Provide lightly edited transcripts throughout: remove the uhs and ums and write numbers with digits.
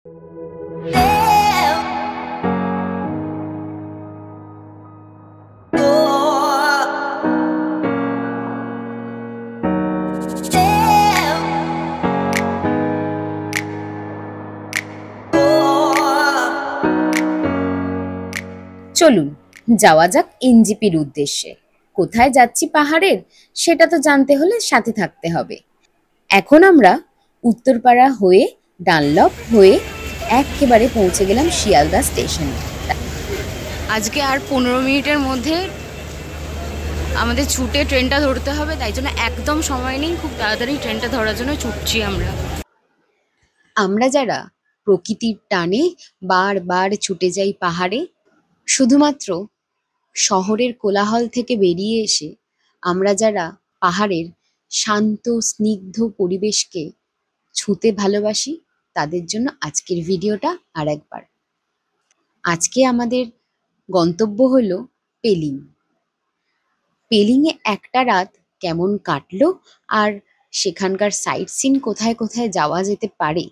চলুন যাওয়া যাক এনজিপির উদ্দেশ্যে। কোথায় যাচ্ছি পাহাড়ের, সেটা তো জানতে হলে সাথে থাকতে হবে। এখন আমরা উত্তরপাড়া হয়ে ডানলপ হয়ে একেবারে পৌঁছে গেলাম শিয়ালদা স্টেশনে। আজকে আর 15 মিনিটের মধ্যে আমাদের ছুটে ট্রেনটা ধরতে হবে, তাই জন্য একদম সময় নেই, খুব তাড়াতাড়ি ট্রেনটা ধরার জন্য ছুটছি আমরা যারা প্রকৃতির টানে বারবার ছুটে যাই পাহাড়ে, শুধুমাত্র শহরের কোলাহল থেকে বেরিয়ে এসে আমরা যারা পাহাড়ের শান্ত স্নিগ্ধ পরিবেশকে ছুঁতে ভালোবাসি, তাদের জন্য আজকের ভিডিওটা আর একবার। আজকে আমাদের গন্তব্য হলো পেলিং। পেলিংয়ে একটা রাত কেমন কাটলো আর সেখানকার সাইট সিন কোথায় কোথায় যাওয়া যেতে পারে,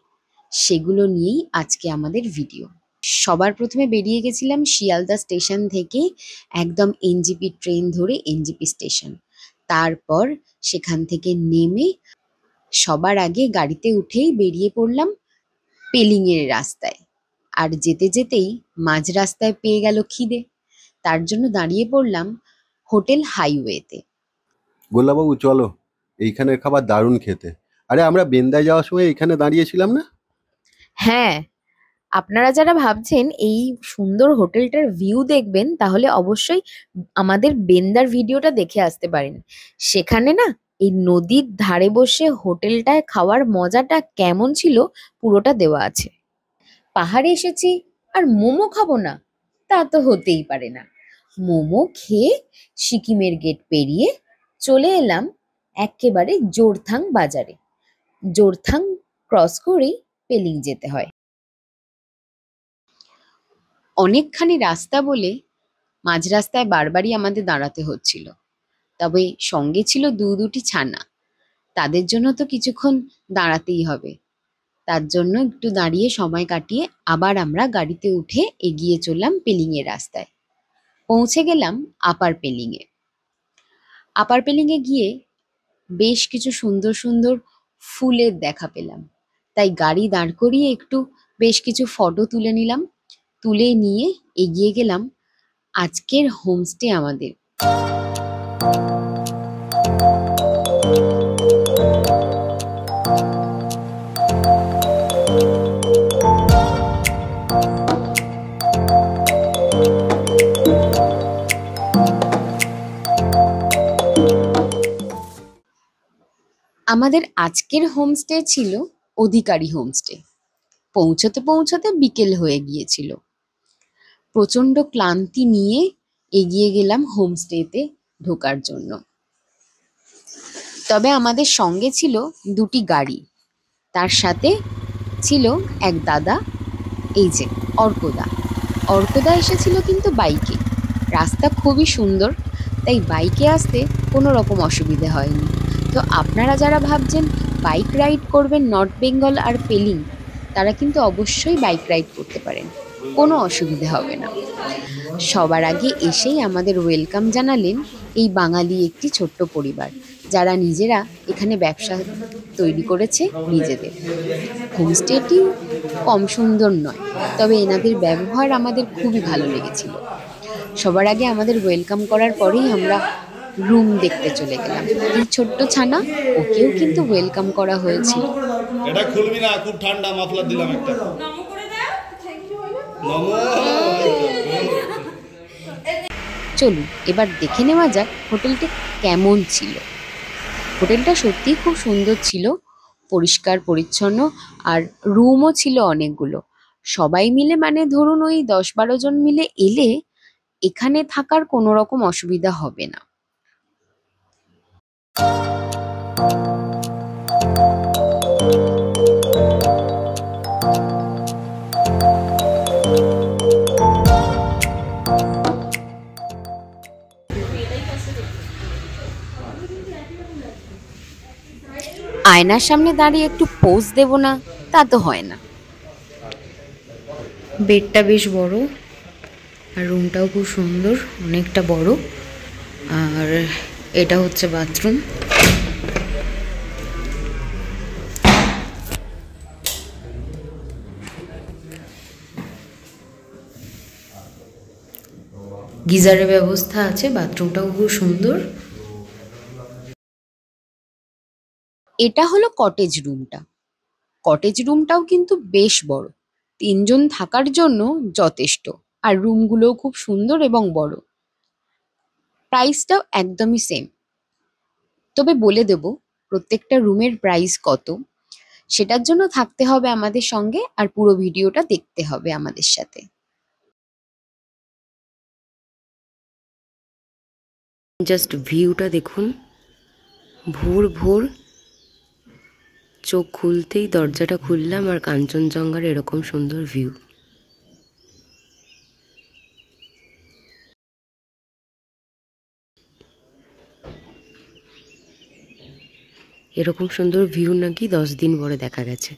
সেগুলো নিয়েই আজকে আমাদের ভিডিও। সবার প্রথমে বেরিয়ে গেছিলাম শিয়ালদা স্টেশন থেকে, একদম এনজিপি ট্রেন ধরে এনজিপি স্টেশন। তারপর সেখান থেকে নেমে সবার আগে গাড়িতে উঠেই বেরিয়ে পড়লাম পেলিংয়ের রাস্তায়। আর যেতে যেতেই মাঝ রাস্তায় পেয়ে গেল খিদে, তার জন্য দাঁড়িয়ে পড়লাম হোটেল হাইওয়েতে। গোল্লাবাবু চলো, এইখানের খাবার দারুণ খেতে। আরে আমরা বেন্দায় যাওয়ার সময় এইখানে দাঁড়িয়েছিলাম না? হ্যাঁ, আপনারা যারা ভাবছেন এই সুন্দর হোটেলটার ভিউ দেখবেন, তাহলে অবশ্যই আমাদের বেন্দার ভিডিওটা দেখে আসতে পারেন। সেখানে না এই নদীর ধারে বসে হোটেলটায় খাওয়ার মজাটা কেমন ছিল পুরোটা দেওয়া আছে। পাহাড়ে এসেছি আর মোমো খাবো না, তা তো হতেই পারে না। মোমো খেয়ে সিকিমের গেট পেরিয়ে চলে এলাম একেবারে জোরথাং বাজারে। জোরথাং ক্রস করেই পেলিং যেতে হয়। অনেকখানি রাস্তা বলে মাঝ রাস্তায় বারবারই আমাদের দাঁড়াতে হচ্ছিল, তবে সঙ্গে ছিল দুটি ছানা, তাদের জন্য তো কিছুক্ষণ দাঁড়াতেই হবে। তার জন্য একটু দাঁড়িয়ে সময় কাটিয়ে আবার আমরা গাড়িতে উঠে এগিয়ে চললাম পেলিংয়ের রাস্তায়। পৌঁছে গেলাম আপার পেলিংয়ে। আপার পেলিংয়ে গিয়ে বেশ কিছু সুন্দর সুন্দর ফুলের দেখা পেলাম, তাই গাড়ি দাঁড় করিয়ে একটু বেশ কিছু ফটো তুলে নিলাম। তুলে নিয়ে এগিয়ে গেলাম আজকের হোমস্টে আমাদের। আমাদের আজকের হোমস্টে ছিল অধিকারী হোমস্টে। পৌঁছতে পৌঁছতে বিকেল হয়ে গিয়েছিল। প্রচন্ড ক্লান্তি নিয়ে এগিয়ে গেলাম হোমস্টেতে ঢোকার জন্য। তবে আমাদের সঙ্গে ছিল দুটি গাড়ি, তার সাথে ছিল এক দাদা, এই যে অর্কদা। অর্কদা এসেছিল কিন্তু বাইকে। রাস্তা খুবই সুন্দর, তাই বাইকে আসতে কোনো রকম অসুবিধে হয়নি। তো আপনারা যারা ভাবছেন বাইক রাইড করবেন নর্থ বেঙ্গল আর পেলিং, তারা কিন্তু অবশ্যই বাইক রাইড করতে পারেন, কোনো অসুবিধে হবে না। সবার আগে এসেই আমাদের ওয়েলকাম জানালেন এই বাঙালি একটি ছোট্ট পরিবার, যারা নিজেরা এখানে ব্যবসা তৈরি করেছে নিজেদের। হোমস্টেটি কম সুন্দর নয়, তবে এনাদের ব্যবহার আমাদের খুবই ভালো লেগেছিল। সবার আগে আমাদের ওয়েলকাম করার পরেই আমরা রুম দেখতে চলে গেলাম। এই ছোট্ট ছানা, ওকেও কিন্তু ওয়েলকাম করা হয়েছিল। এটা খুলবি না, খুব ঠান্ডা, মাফলার দিলাম একটা। নমো করে দাও, থ্যাংক ইউ হলো। নমো। চলুন এবার দেখে নেওয়া যাক হোটেলটি কেমন ছিল। হোটেলটা সত্যিই খুব সুন্দর ছিল, পরিষ্কার পরিচ্ছন্ন, আর রুমও ছিল অনেকগুলো। সবাই মিলে মানে ধরুন ওই 10-12 জন মিলে এলে এখানে থাকার কোনো রকম অসুবিধা হবে না। আয়নার সামনে দাঁড়িয়ে একটু পোজ দেব না, তা তো হয় না। বেডটা বেশ বড় আর রুমটাও খুব সুন্দর, অনেকটা বড়। আর এটা হচ্ছে বাথরুম। গিজারের ব্যবস্থা আছে, বাথরুমটাও খুব সুন্দর। এটা হলো কটেজ রুমটা। কটেজ রুমটাও কিন্তু বেশ বড়, 3 জন থাকার জন্য যথেষ্ট। আর রুমগুলোও খুব সুন্দর এবং বড়। প্রাইসটাও একদমই সেম। তবে বলে দেব প্রত্যেকটা রুমের প্রাইস কত, সেটার জন্য থাকতে হবে আমাদের সঙ্গে আর পুরো ভিডিওটা দেখতে হবে আমাদের সাথে। জাস্ট ভিউটা দেখুন, ভোর ভোর চোখ খুলতেই দরজাটা খুললাম আর কাঞ্চনজঙ্ঘার এরকম সুন্দর ভিউ। এরকম সুন্দর ভিউ নাকি 10 দিন পরে দেখা গেছে।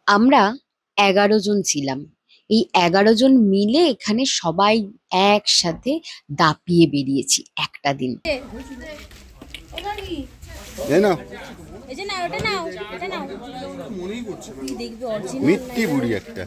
আমরা 11 জন ছিলাম। এই 11 জন মিলে এখানে সবাই একসাথে দাপিয়ে বেরিয়েছি একটা দিন। মিট্টি বুড়ি একটা।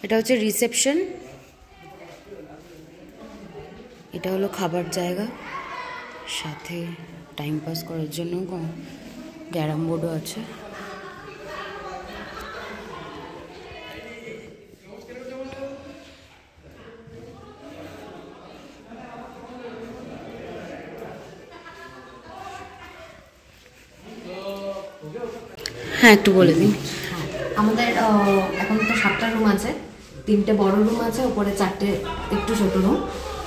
এটা হচ্ছে রিসেপশন, এটা হলো খাবার জায়গা, সাথে টাইম পাস করার জন্য ক্যারাম বোর্ডও আছে। হ্যাঁ, একটু বলে দিন। আমাদের এখন তো 7টা রুম আছে, 3টে বড় রুম আছে, উপরে 4টে একটু ছোট রুম,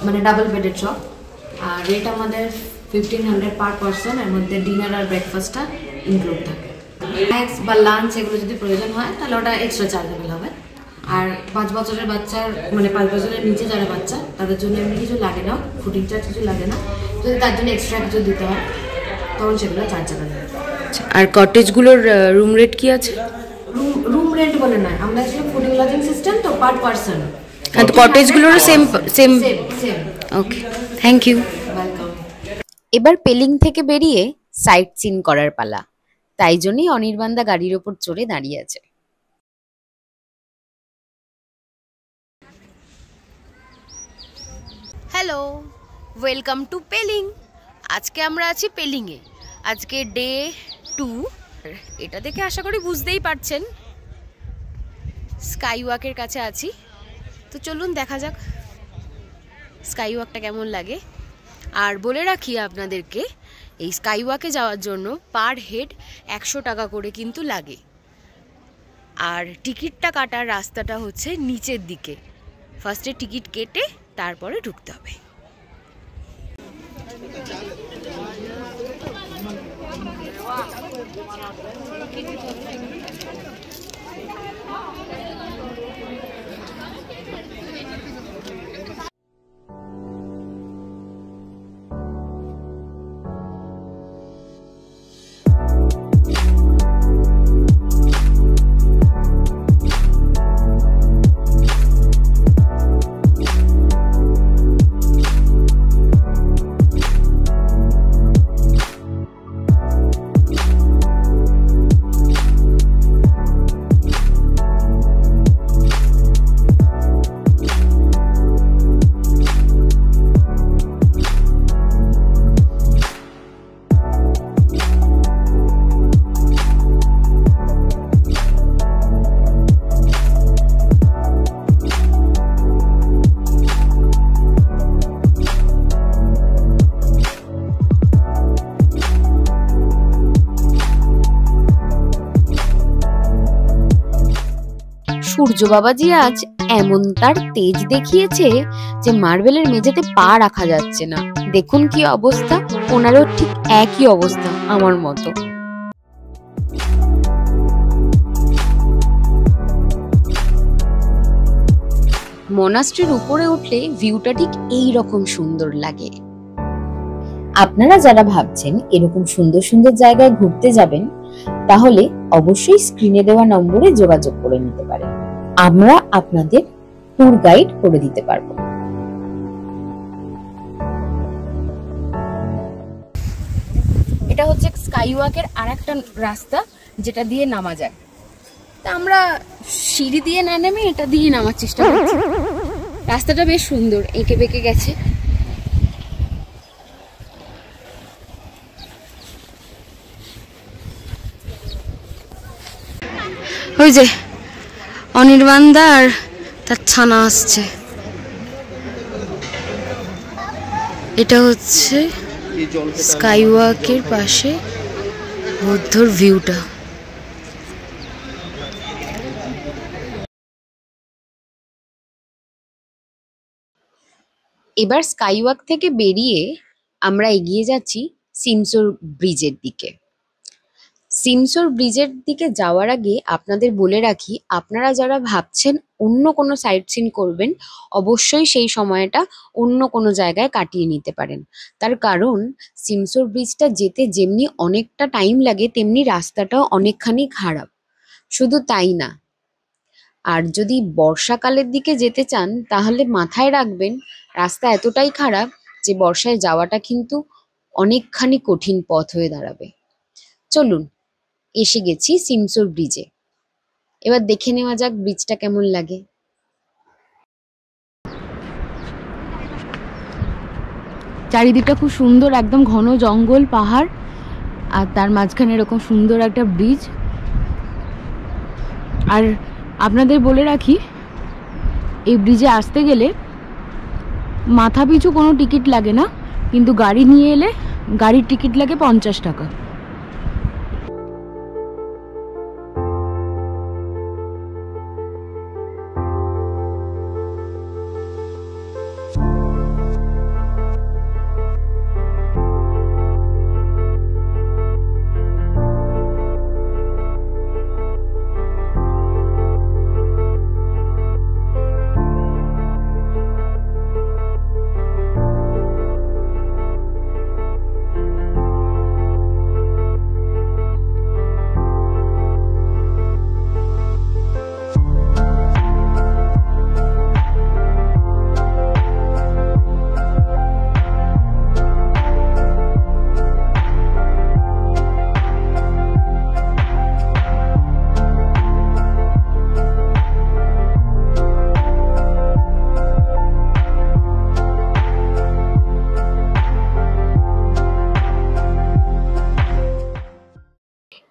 মানে ডাবল বেডেড সব। আর রেট আমাদের 1500 পার পারসন, এর মধ্যে ডিনার আর ব্রেকফাস্টটা ইনক্লুড থাকে। স্ন্যাক্স বা লাঞ্চ এগুলো যদি প্রয়োজন হয় তাহলে ওটা এক্সট্রা চার্জেবল হবে। আর 5 বছরের বাচ্চার, মানে 5 বছরের নিচে যারা বাচ্চা তাদের জন্য এমনি কিছু লাগে না, ফুডিং চার্জ কিছু লাগে না। যদি তার জন্য এক্সট্রা কিছু দিতে হয় তখন সেগুলো চার্জেবল। আর কটেজগুলোর রুম রেট কি আছে? রুম রেন্ট বলে নয়, আমরা আসলে ফুডিং লজিং সিস্টেম তো পার পারসন। হ্যাঁ, তো কটেজগুলোরও same same. Okay, thank you. Welcome. এবার পেলিং থেকে বেরিয়ে সাইট সিন করার পালা, তাই জন্যই অনির্বাণদা গাড়ির ওপর চড়ে দাঁড়িয়ে আছে। Hello, welcome to Pelling. আজকে আমরা আছি পেলিংয়ে। আজকে ডে 2। এটা দেখে আশা করি বুঝতেই পারছেন স্কাই ওয়াকের কাছে আছি। তো চলুন দেখা যাক স্কাই ওয়াকটা কেমন লাগে। আর বলে রাখি আপনাদেরকে, এই স্কাই ওয়াকে যাওয়ার জন্য পার হেড 100 টাকা করে কিন্তু লাগে। আর টিকিটটা কাটার রাস্তাটা হচ্ছে নিচের দিকে। ফার্স্টে টিকিট কেটে তারপরে ঢুকতে হবে। সূর্য বাবাজি আজ এমন তার তেজ দেখিয়েছে যে মার্বেলের মেঝেতে পা রাখা যাচ্ছে না। দেখুন কি অবস্থা, ওনারও ঠিক একই অবস্থা আমার মতো। মনাস্ট্রির উপরে উঠলে ভিউটা ঠিক এই রকম সুন্দর লাগে। আপনারা যারা ভাবছেন এরকম সুন্দর সুন্দর জায়গায় ঘুরতে যাবেন, তাহলে অবশ্যই স্ক্রিনে দেওয়া নম্বরে যোগাযোগ করে নিতে পারেন। আমরা আপনাদের ট্যুর গাইড করে দিতে পারবো। এটা হচ্ছে স্কাই ওয়াকের আর একটা রাস্তা যেটা দিয়ে নামা যায়। তা আমরা সিঁড়ি দিয়ে না নেমে এটা দিয়ে নামার চেষ্টা করছি। রাস্তাটা বেশ সুন্দর, এঁকে বেঁকে গেছে। ওই যে অনির্বাণদা আর তার ছানা আসছে। এটা হচ্ছে স্কাই ওয়াকের পাশে বুদ্ধর ভিউটা। এবার স্কাই ওয়াক থেকে বেরিয়ে আমরা এগিয়ে যাচ্ছি সিমসোর ব্রিজের দিকে। সিমসোর ব্রিজের দিকে যাওয়ার আগে আপনাদের বলে রাখি, আপনারা যারা ভাবছেন অন্য কোনো সাইট সিন করবেন, অবশ্যই সেই সময়টা অন্য কোনো জায়গায় কাটিয়ে নিতে পারেন। তার কারণ সিমসোর ব্রিজটা যেতে যেমনি অনেকটা টাইম লাগে, তেমনি রাস্তাটাও অনেকখানি খারাপ। শুধু তাই না, আর যদি বর্ষাকালের দিকে যেতে চান তাহলে মাথায় রাখবেন রাস্তা এতটাই খারাপ যে বর্ষায় যাওয়াটা কিন্তু অনেকখানি কঠিন পথ হয়ে দাঁড়াবে। চলুন, এসে গেছি সিমসোর ব্রিজে। এবার দেখে নেওয়া যাক ব্রিজটা কেমন লাগে। চারিদিকটা খুব সুন্দর, একদম ঘন জঙ্গল, পাহাড়, আর তার মাঝখানে এরকম সুন্দর একটা ব্রিজ। আর আপনাদের বলে রাখি, এই ব্রিজে আসতে গেলে মাথা পিছু কোনো টিকিট লাগে না, কিন্তু গাড়ি নিয়ে এলে গাড়ির টিকিট লাগে 50 টাকা।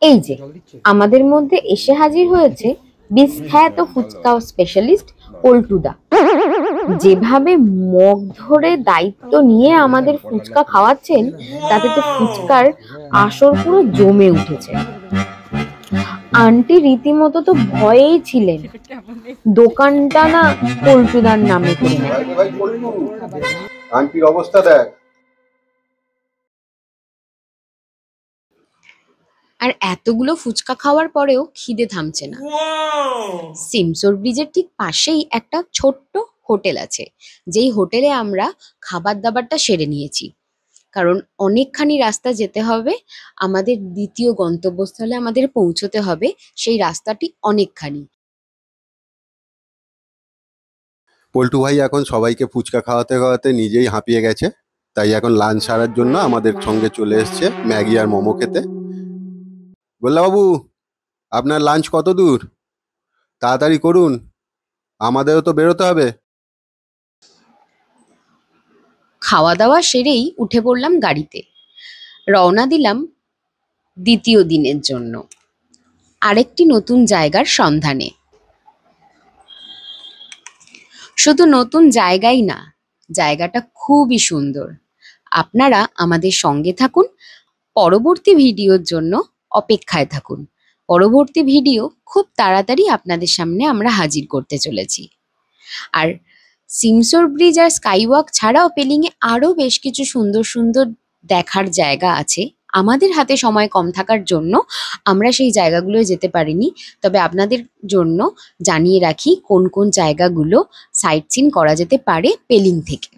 এই যে আমাদের মধ্যে এসে হাজির হয়েছে বিখ্যাত ফুচকা স্পেশালিস্ট পল্টুদা। যেভাবে মগ ধরে দায়িত্ব নিয়ে আমাদের ফুচকা খাওয়াচ্ছেন, তাতে তো ফুচকার আসর পুরো জমে উঠেছে। আন্টি রীতিমতো তো ভয়েই ছিলেন দোকানটা না পল্টুদার নামে করে নেয়। আন্টির অবস্থা দেখ। আর এতগুলো ফুচকা খাওয়ার পরেও খিদে থামছে না। সিমসোর ব্রিজের ঠিক পাশেই একটা ছোট্ট হোটেল আছে, যেই হোটেলে আমরা খাবার দাবারটা সেরে নিয়েছি। কারণ অনেকখানি রাস্তা যেতে হবে, আমাদের দ্বিতীয় গন্তব্যস্থলে আমাদের পৌঁছতে হবে, সেই রাস্তাটি অনেকখানি। পল্টু ভাই এখন সবাইকে ফুচকা খাওয়াতে খাওয়াতে নিজেই হাঁপিয়ে গেছে, তাই এখন লাঞ্চ সারার জন্য আমাদের সঙ্গে চলে এসছে ম্যাগি আর মোমো খেতে। গোল্লা বাবু, আপনার লাঞ্চ কত দূর? তাড়াতাড়ি করুন, আমাদেরও তো বেরোতে হবে। খাওয়া দাওয়া সেরেই উঠে পড়লাম গাড়িতে, রওনা দিলাম দ্বিতীয় দিনের জন্য আরেকটি নতুন জায়গার সন্ধানে। শুধু নতুন জায়গাই না, জায়গাটা খুবই সুন্দর। আপনারা আমাদের সঙ্গে থাকুন, পরবর্তী ভিডিওর জন্য অপেক্ষায় থাকুন। পরবর্তী ভিডিও খুব তাড়াতাড়ি আপনাদের সামনে আমরা হাজির করতে চলেছি। আর সিমসোর ব্রিজ আর স্কাইওয়াক ছাড়াও পেলিংয়ে আরও বেশ কিছু সুন্দর সুন্দর দেখার জায়গা আছে। আমাদের হাতে সময় কম থাকার জন্য আমরা সেই জায়গাগুলোয় যেতে পারিনি, তবে আপনাদের জন্য জানিয়ে রাখি কোন কোন জায়গাগুলো সাইট সিন করা যেতে পারে পেলিং থেকে।